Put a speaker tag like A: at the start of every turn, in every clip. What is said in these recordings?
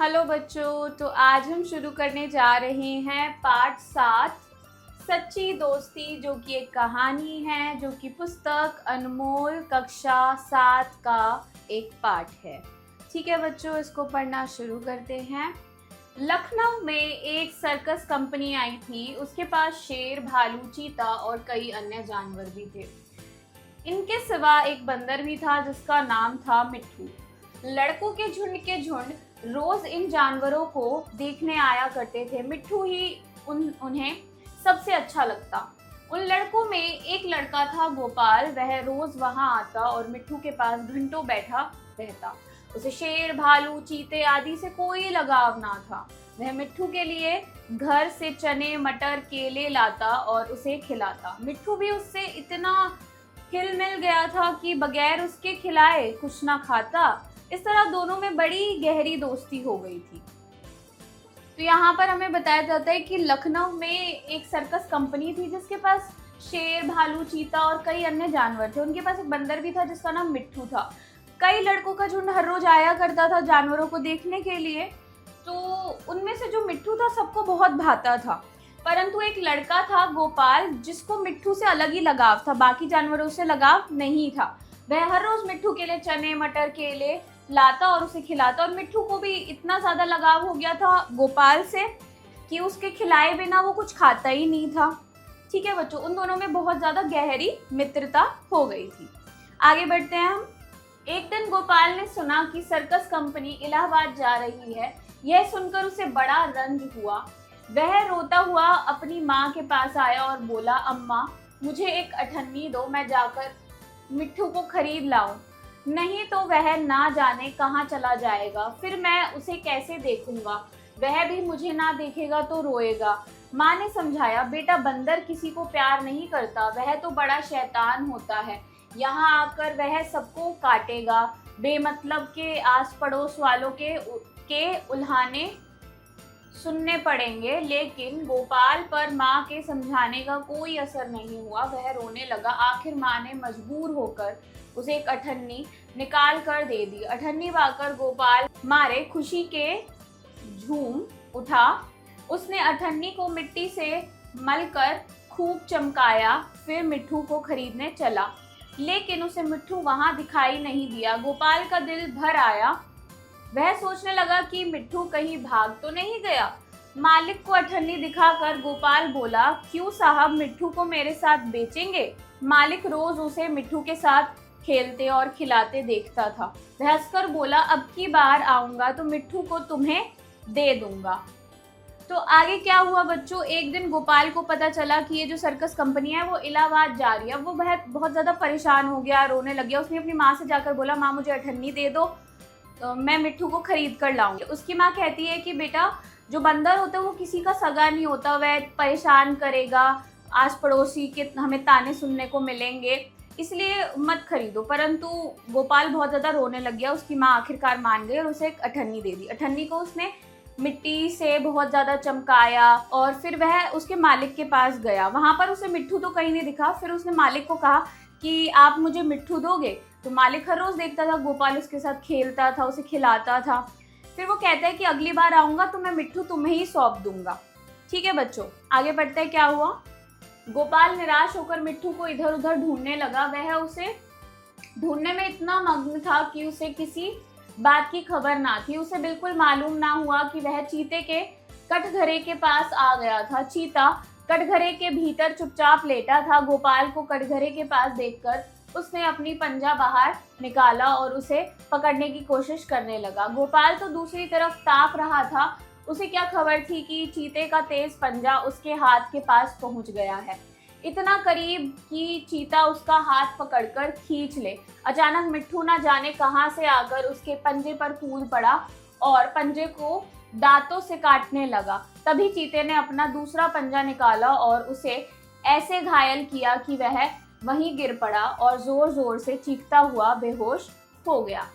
A: Hello बच्चों, तो आज हम शुरू करने जा रहे हैं पाठ 7 सच्ची दोस्ती, जो कि एक कहानी है, जो कि पुस्तक अनमोल कक्षा 7 का एक पाठ है। ठीक है बच्चों, इसको पढ़ना शुरू करते हैं। लखनऊ में एक सर्कस कंपनी आई थी। उसके पास शेर, भालू, चीता और कई अन्य जानवर भी थे। इनके सिवा एक बंदर भी था जिसका नाम था मिट्ठू। लड़कों के झुंड रोज इन जानवरों को देखने आया करते थे। मिट्ठू ही उन्हें सबसे अच्छा लगता। उन लड़कों में एक लड़का था गोपाल। वह रोज वहां आता और मिट्ठू के पास घंटों बैठा रहता। उसे शेर, भालू, चीते आदि से कोई लगाव ना था। वह मिट्ठू के लिए घर से चने, मटर, केले लाता और उसे खिलाता। मिट्ठू भी उससे इतना हिल मिल गया था कि बगैर उसके खिलाए कुछ ना खाता। इस तरह दोनों में बड़ी गहरी दोस्ती हो गई थी। तो यहाँ पर हमें बताया जाता है कि लखनऊ में एक सर्कस कंपनी थी जिसके पास शेर, भालू, चीता और कई अन्य जानवर थे। उनके पास एक बंदर भी था जिसका नाम मिट्ठू था। कई लड़कों का झुंड हर रोज आया करता था जानवरों को देखने के लिए। तो उनमें से जो मिट्ठू था सबको बहुत भाता था, परंतु एक लड़का था गोपाल जिसको मिट्ठू से अलग ही लगाव था। बाकी जानवरों से लगाव नहीं था। वह हर रोज मिट्ठू के लिए चने, मटर, केले लाता और उसे खिलाता। और मिट्ठू को भी इतना ज्यादा लगाव हो गया था गोपाल से कि उसके खिलाए बिना वो कुछ खाता ही नहीं था। ठीक है बच्चों, उन दोनों में बहुत ज्यादा गहरी मित्रता हो गई थी। आगे बढ़ते हैं हम। एक दिन गोपाल ने सुना कि सर्कस कंपनी इलाहाबाद जा रही है। यह सुनकर उसे बड़ा रंज हुआ। वह रोता हुआ अपनी माँ के पास आया और बोला, अम्मा मुझे एक अठन्नी दो, मैं जाकर मिट्ठू को खरीद लाऊं। नहीं तो वह ना जाने कहाँ चला जाएगा, फिर मैं उसे कैसे देखूंगा। वह भी मुझे ना देखेगा तो रोएगा। माँ ने समझाया, बेटा बंदर किसी को प्यार नहीं करता, वह तो बड़ा शैतान होता है। यहाँ आकर वह सबको काटेगा। बेमतलब के आस पड़ोस वालों के उल्हाने सुनने पड़ेंगे। लेकिन गोपाल पर माँ के समझाने का कोई असर नहीं हुआ। वह रोने लगा। आखिर माँ ने मजबूर होकर उसे एक अठन्नी निकाल कर दे दी। अठन्नी पाकर गोपाल मारे खुशी के झूम उठा। उसने अठन्नी को मिट्टी से मलकर खूब चमकाया, फिर मिट्ठू को खरीदने चला। लेकिन उसे मिट्ठू वहां दिखाई नहीं दिया। गोपाल का दिल भर आया। वह सोचने लगा कि मिट्ठू कहीं भाग तो नहीं गया। मालिक को अठन्नी दिखाकर गोपाल बोला, क्यों साहब, मिट्ठू को मेरे साथ बेचेंगे? मालिक रोज उसे मिट्ठू के साथ खेलते और खिलाते देखता था। वह हंसकर बोला, अब की बार आऊंगा तो मिट्ठू को तुम्हें दे दूंगा। तो आगे क्या हुआ बच्चों, एक दिन गोपाल को पता चला कि ये जो सर्कस कंपनी है वो इलाहाबाद जा रही है। वो बहुत ज्यादा परेशान हो गया, रोने लग गया। उसने अपनी माँ से जाकर बोला, माँ मुझे अठन्नी दे दो, तो मैं मिट्ठू को खरीद कर लाऊंगी। उसकी माँ कहती है कि बेटा जो बंदर होता है वो किसी का सगा नहीं होता, वह परेशान करेगा, आस पड़ोसी के हमें ताने सुनने को मिलेंगे, इसलिए मत खरीदो। परंतु गोपाल बहुत ज़्यादा रोने लग गया। उसकी माँ आखिरकार मान गई और उसे एक अठन्नी दे दी। अठन्नी को उसने मिट्टी से बहुत ज़्यादा चमकाया और फिर वह उसके मालिक के पास गया। वहाँ पर उसे मिट्ठू तो कहीं नहीं दिखा। फिर उसने मालिक को कहा कि आप मुझे मिट्ठू दोगे? तो मालिक हर रोज़ देखता था गोपाल उसके साथ खेलता था, उसे खिलाता था। फिर वो कहता है कि अगली बार आऊँगा तो मैं मिट्ठू तुम्हें ही सौंप दूंगा। ठीक है बच्चों, आगे बढ़ते हैं। क्या हुआ, गोपाल निराश होकर मिट्ठू को इधर उधर ढूंढने लगा। वह उसे ढूंढने में इतना मग्न था कि उसे किसी बात की खबर ना थी। उसे बिल्कुल मालूम ना हुआ कि वह चीते के कटघरे के पास आ गया था। चीता कटघरे के भीतर चुपचाप लेटा था। गोपाल को कटघरे के पास देखकर उसने अपनी पंजा बाहर निकाला और उसे पकड़ने की कोशिश करने लगा। गोपाल तो दूसरी तरफ ताक रहा था। उसे क्या खबर थी कि चीते का तेज पंजा उसके हाथ के पास पहुंच गया है, इतना करीब कि चीता उसका हाथ पकड़कर खींच ले। अचानक मिट्ठू ना जाने कहां से आकर उसके पंजे पर कूद पड़ा और पंजे को दांतों से काटने लगा। तभी चीते ने अपना दूसरा पंजा निकाला और उसे ऐसे घायल किया कि वह वहीं गिर पड़ा और जोर जोर से चीखता हुआ बेहोश हो गया।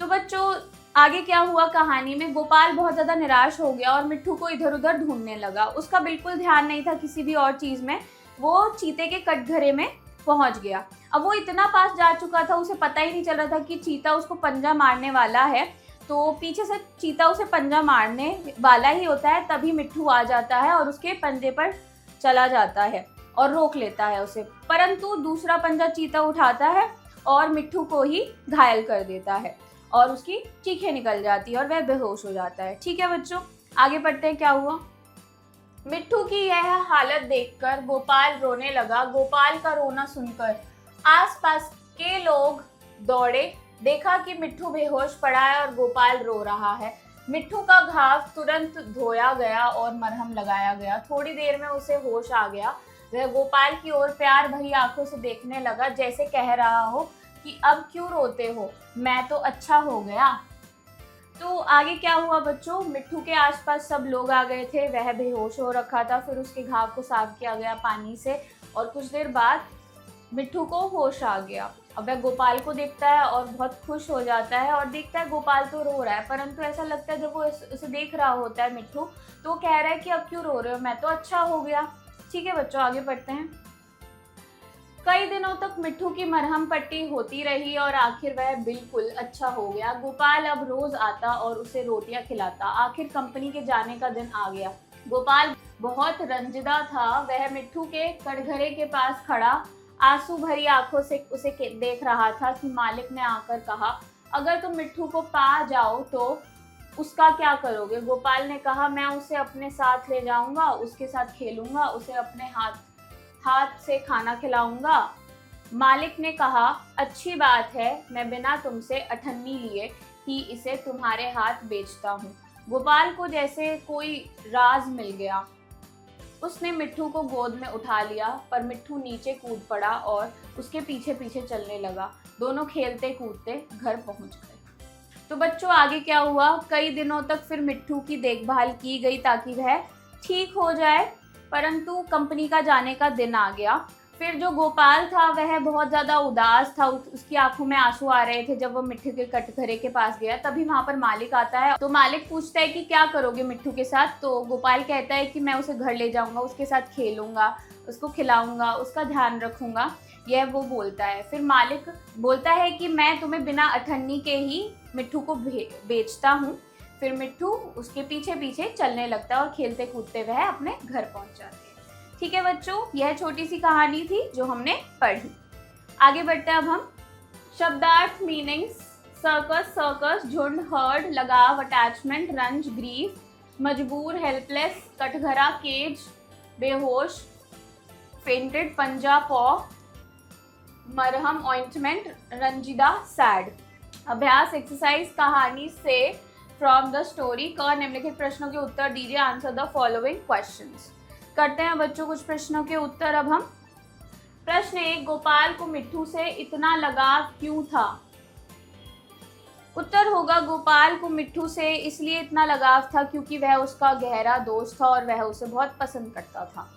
A: तो बच्चों आगे क्या हुआ कहानी में, गोपाल बहुत ज्यादा निराश हो गया और मिट्ठू को इधर उधर ढूंढने लगा। उसका बिल्कुल ध्यान नहीं था किसी भी और चीज में। वो चीते के कटघरे में पहुंच गया। अब वो इतना पास जा चुका था, उसे पता ही नहीं चल रहा था कि चीता उसको पंजा मारने वाला है। तो पीछे से चीता उसे पंजा मारने वाला ही होता है, तभी मिट्ठू आ जाता है और उसके पंजे पर चला जाता है और रोक लेता है उसे। परंतु दूसरा पंजा चीता उठाता है और मिट्ठू को ही घायल कर देता है और उसकी चीखें निकल जाती है और वह बेहोश हो जाता है। ठीक है बच्चों, आगे बढ़ते हैं। क्या हुआ? मिट्ठू की यह हालत देखकर गोपाल रोने लगा। गोपाल का रोना सुनकर आसपास के लोग दौड़े, देखा कि मिट्ठू बेहोश पड़ा है और गोपाल रो रहा है। मिट्ठू का घाव तुरंत धोया गया और मरहम लगाया गया। थोड़ी देर में उसे होश आ गया। वह गोपाल की ओर प्यार भरी आंखों से देखने लगा, जैसे कह रहा हो कि अब क्यों रोते हो, मैं तो अच्छा हो गया। तो आगे क्या हुआ बच्चों? मिट्ठू के आसपास सब लोग आ गए थे। वह बेहोश हो रखा था। फिर उसके घाव को साफ किया गया पानी से और कुछ देर बाद मिट्ठू को होश आ गया। अब वह गोपाल को देखता है और बहुत खुश हो जाता है और देखता है गोपाल तो रो रहा है, परंतु ऐसा लगता है जब वो उसे देख रहा होता है मिट्ठू, तो वो कह रहा है कि अब क्यों रो रहे हो, मैं तो अच्छा हो गया। ठीक है बच्चों, आगे बढ़ते हैं। कई दिनों तक मिट्ठू की मरहम पट्टी होती रही और आखिर वह बिल्कुल अच्छा हो गया। गोपाल अब रोज आता और उसे रोटियां खिलाता। आखिर कंपनी के जाने का दिन आ गया। गोपाल बहुत रंजिदा था। वह मिट्ठू के कटघरे के पास खड़ा आंसू भरी आंखों से उसे देख रहा था कि मालिक ने आकर कहा, अगर तुम मिट्ठू को पा जाओ तो उसका क्या करोगे? गोपाल ने कहा, मैं उसे अपने साथ ले जाऊंगा, उसके साथ खेलूंगा, उसे अपने हाथ से खाना खिलाऊंगा। मालिक ने कहा, अच्छी बात है, मैं बिना तुमसे अठन्नी लिए ही इसे तुम्हारे हाथ बेचता हूँ। गोपाल को जैसे कोई राज मिल गया। उसने मिट्ठू को गोद में उठा लिया, पर मिट्ठू नीचे कूद पड़ा और उसके पीछे पीछे चलने लगा। दोनों खेलते कूदते घर पहुंच गए। तो बच्चों आगे क्या हुआ? कई दिनों तक फिर मिट्ठू की देखभाल की गई ताकि वह ठीक हो जाए, परंतु कंपनी का जाने का दिन आ गया। फिर जो गोपाल था वह बहुत ज़्यादा उदास था। उसकी आंखों में आंसू आ रहे थे। जब वो मिट्ठू के कटघरे के पास गया तभी वहाँ पर मालिक आता है। तो मालिक पूछता है कि क्या करोगे मिट्ठू के साथ? तो गोपाल कहता है कि मैं उसे घर ले जाऊंगा, उसके साथ खेलूंगा, उसको खिलाऊंगा, उसका ध्यान रखूंगा, यह वो बोलता है। फिर मालिक बोलता है कि मैं तुम्हें बिना अठन्नी के ही मिट्ठू को बेचता हूँ। फिर मिट्ठू उसके पीछे पीछे चलने लगता है और खेलते कूदते वह अपने घर पहुंच जाते हैं। ठीक है बच्चों, यह छोटी सी कहानी थी जो हमने पढ़ी। आगे बढ़ते हैं अब हम। शब्दार्थ मीनिंग्स: सर्कस, सर्कस, झुंड, हर्ड, लगाव, अटैचमेंट, रंज, ग्रीफ, मजबूर, हेल्पलेस, कटघरा, केज, बेहोश, फेंटेड, पंजा, पॉ, मरहम, ऑइंटमेंट, रंजीदा, सैड। अभ्यास एक्सरसाइज: कहानी से फ्रॉम द स्टोरी क निम्नलिखित प्रश्नों के उत्तर दीजिए। Answer the following questions. करते हैं बच्चों कुछ प्रश्नों के उत्तर अब हम। प्रश्न 1, गोपाल को मिट्ठू से इतना लगाव क्यों था? उत्तर होगा, गोपाल को मिट्ठू से इसलिए इतना लगाव था क्योंकि वह उसका गहरा दोस्त था और वह उसे बहुत पसंद करता था।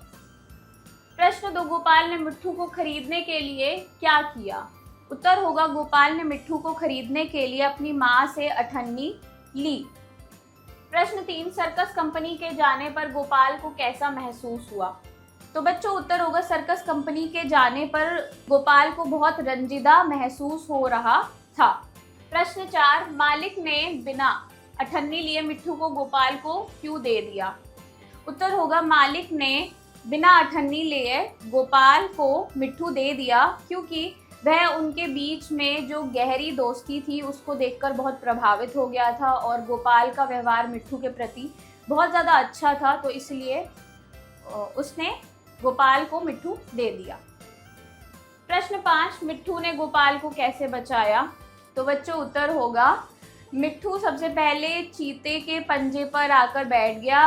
A: प्रश्न 2, गोपाल ने मिट्ठू को खरीदने के लिए क्या किया? उत्तर होगा, गोपाल ने मिट्ठू को खरीदने के लिए अपनी माँ से अठन्नी ली। प्रश्न 3, सर्कस कंपनी के जाने पर गोपाल को कैसा महसूस हुआ? तो बच्चों उत्तर होगा, सर्कस कंपनी के जाने पर गोपाल को बहुत रंजीदा महसूस हो रहा था। प्रश्न 4, मालिक ने बिना अठन्नी लिए मिट्ठू को गोपाल को क्यों दे दिया? उत्तर होगा, मालिक ने बिना अठन्नी लिए गोपाल को मिट्ठू दे दिया क्योंकि वह उनके बीच में जो गहरी दोस्ती थी उसको देखकर बहुत प्रभावित हो गया था और गोपाल का व्यवहार मिट्ठू के प्रति बहुत ज़्यादा अच्छा था, तो इसलिए उसने गोपाल को मिट्ठू दे दिया। प्रश्न 5, मिट्ठू ने गोपाल को कैसे बचाया? तो बच्चों उत्तर होगा, मिट्ठू सबसे पहले चीते के पंजे पर आकर बैठ गया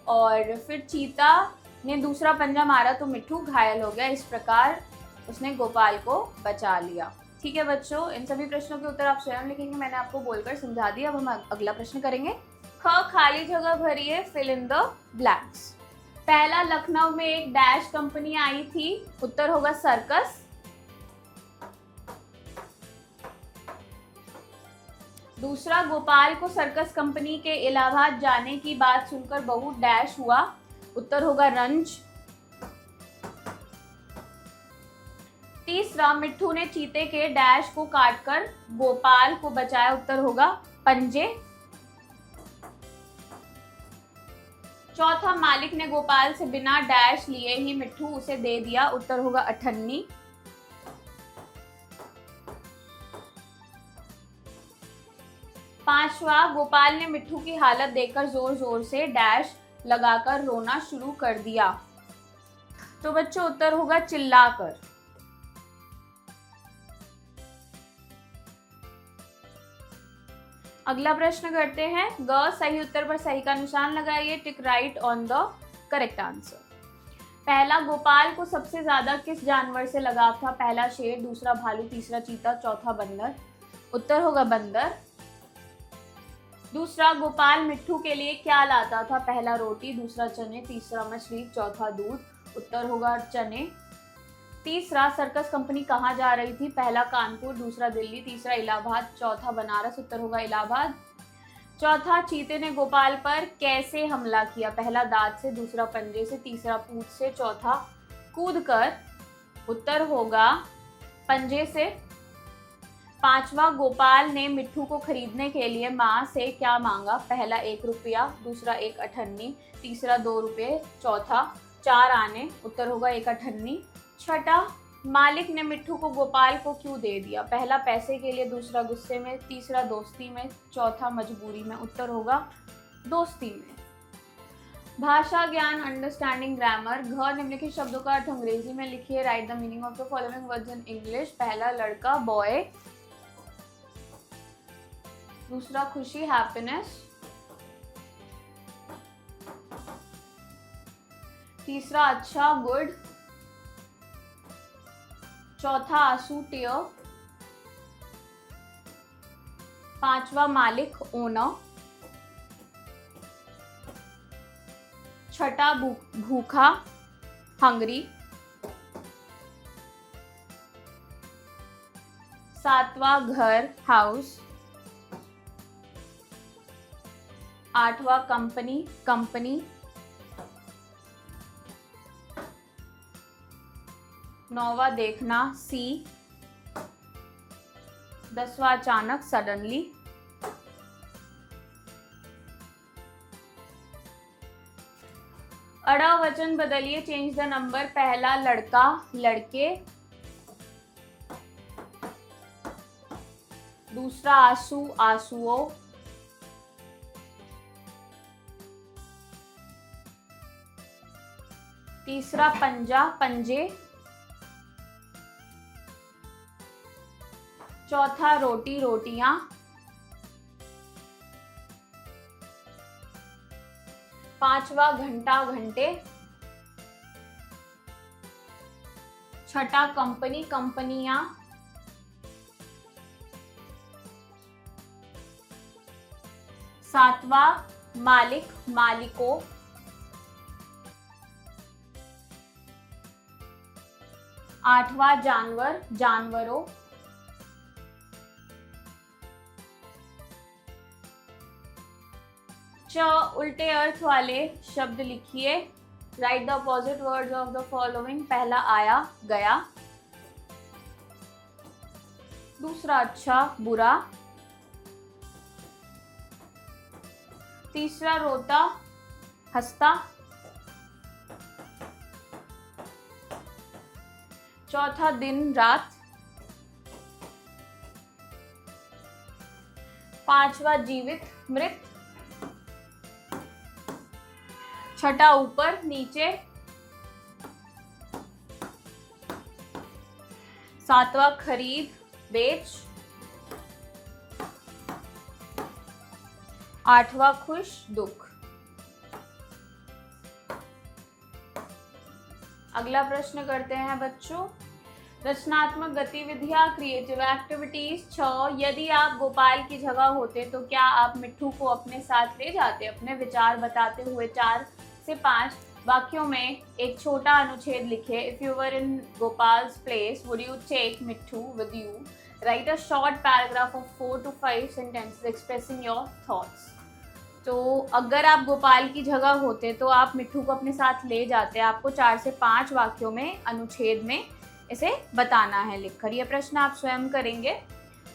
A: और फिर चीता ने दूसरा पंजा मारा तो मिट्ठू घायल हो गया। इस प्रकार उसने गोपाल को बचा लिया। ठीक है बच्चों, इन सभी प्रश्नों के उत्तर आप स्वयं लिखेंगे, मैंने आपको बोलकर समझा दिया। अब हम अगला प्रश्न करेंगे। ख, खाली जगह भरिए, फिल इन द ब्लैंक्स। पहला, लखनऊ में एक डैश कंपनी आई थी। उत्तर होगा सर्कस। दूसरा, गोपाल को सर्कस कंपनी के इलाहाबाद जाने की बात सुनकर बहुत डैश हुआ। उत्तर होगा रंज। तीसरा, मिट्ठू ने चीते के डैश को काटकर गोपाल को बचाया। उत्तर होगा पंजे। चौथा, मालिक ने गोपाल से बिना डैश लिए ही मिट्ठू उसे दे दिया, उत्तर होगा अठन्नी। पांचवा, गोपाल ने मिट्ठू की हालत देखकर जोर जोर से डैश लगाकर रोना शुरू कर दिया, तो बच्चों उत्तर होगा चिल्लाकर। अगला प्रश्न करते हैं। ग सही उत्तर पर सही का निशान लगाइए, टिक right on the correct answer. पहला, गोपाल को सबसे ज्यादा किस जानवर से लगाव था? पहला शेर, दूसरा भालू, तीसरा चीता, चौथा बंदर, उत्तर होगा बंदर। दूसरा, गोपाल मिट्ठू के लिए क्या लाता था? पहला रोटी, दूसरा चने, तीसरा मछली, चौथा दूध, उत्तर होगा चने। तीसरा, सर्कस कंपनी कहाँ जा रही थी? पहला कानपुर, दूसरा दिल्ली, तीसरा इलाहाबाद, चौथा बनारस, उत्तर होगा इलाहाबाद। चौथा, चीते ने गोपाल पर कैसे हमला किया? पहला दांत से, दूसरा पंजे से, तीसरा पूंछ से, चौथा कूदकर, उत्तर होगा पंजे से। पांचवा, गोपाल ने मिट्ठू को खरीदने के लिए माँ से क्या मांगा? पहला 1 रुपया, दूसरा 1 अठन्नी, तीसरा 2 रुपये, चौथा 4 आने, उत्तर होगा 1 अठन्नी। छठा, मालिक ने मिट्ठू को गोपाल को क्यों दे दिया? पहला पैसे के लिए, दूसरा गुस्से में, तीसरा दोस्ती में, चौथा मजबूरी में, उत्तर होगा दोस्ती में। भाषा ज्ञान अंडरस्टैंडिंग ग्रामर। घ निम्नलिखित शब्दों का अर्थ अंग्रेजी में लिखिए, right the meaning of the following words in English. पहला लड़का बॉय, दूसरा खुशी हैप्पीनेस, तीसरा अच्छा गुड, चौथा आंसू टीयर, पांचवा मालिक ओनर, छठा भूखा हंग्री, सातवां घर हाउस, आठवां कंपनी कंपनी, नौवां देखना सी, 10वां अचानक सडनली। अड़ा वचन बदलिए, चेंज द नंबर। पहला लड़का लड़के, दूसरा आंसू आंसुओं, तीसरा पंजा पंजे, चौथा रोटी रोटियां, पांचवा घंटा घंटे, छठा कंपनी कंपनियां, सातवां मालिक मालिकों, आठवां जानवर जानवरों, च उल्टे अर्थ वाले शब्द लिखिए, right the opposite words of the following. पहला आया गया, दूसरा अच्छा बुरा, तीसरा रोता हंसता, चौथा दिन रात, पांचवा जीवित मृत, छठा ऊपर नीचे, सातवां खरीद बेच, आठवां खुश दुख। अगला प्रश्न करते हैं बच्चों, रचनात्मक गतिविधियां क्रिएटिव एक्टिविटीज। 6, यदि आप गोपाल की जगह होते तो क्या आप मिट्ठू को अपने साथ ले जाते? अपने विचार बताते हुए 4 से 5 वाक्यों में एक छोटा अनुच्छेद लिखे। If you were in Gopal's place would you take Mitthu with you? Write a short paragraph of 4 to 5 sentences expressing your thoughts। तो अगर आप गोपाल की जगह होते तो आप मिट्ठू को अपने साथ ले जाते। आपको 4 से 5 वाक्यों में अनुच्छेद में इसे बताना है लिखकर। यह प्रश्न आप स्वयं करेंगे।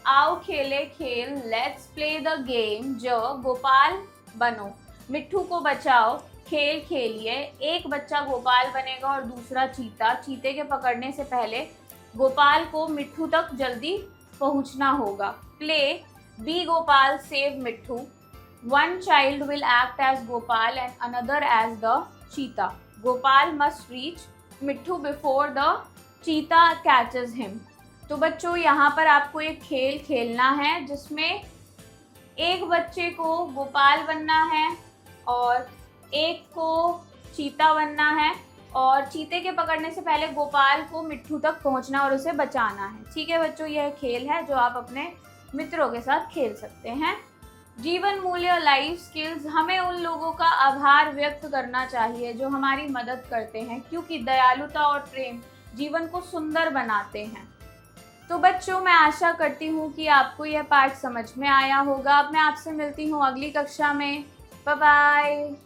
A: आओ खेले खेल, लेट्स प्ले द गेम। ज, गोपाल बनो, मिट्ठू को बचाओ, खेल खेलिए। एक बच्चा गोपाल बनेगा और दूसरा चीता। चीते के पकड़ने से पहले गोपाल को मिट्ठू तक जल्दी पहुंचना होगा। Play, be Gopal save Mitthu. One child will act as Gopal and another as the cheetah. Gopal must reach Mitthu before the cheetah catches him. तो बच्चों यहाँ पर आपको एक खेल खेलना है जिसमें एक बच्चे को गोपाल बनना है और एक को चीता बनना है, और चीते के पकड़ने से पहले गोपाल को मिट्ठू तक पहुंचना और उसे बचाना है। ठीक है बच्चों, यह खेल है जो आप अपने मित्रों के साथ खेल सकते हैं। जीवन मूल्य, लाइफ स्किल्स, हमें उन लोगों का आभार व्यक्त करना चाहिए जो हमारी मदद करते हैं, क्योंकि दयालुता और प्रेम जीवन को सुंदर बनाते हैं। तो बच्चों, मैं आशा करती हूँ कि आपको यह पाठ समझ में आया होगा। अब मैं आपसे मिलती हूँ अगली कक्षा में। Bye bye.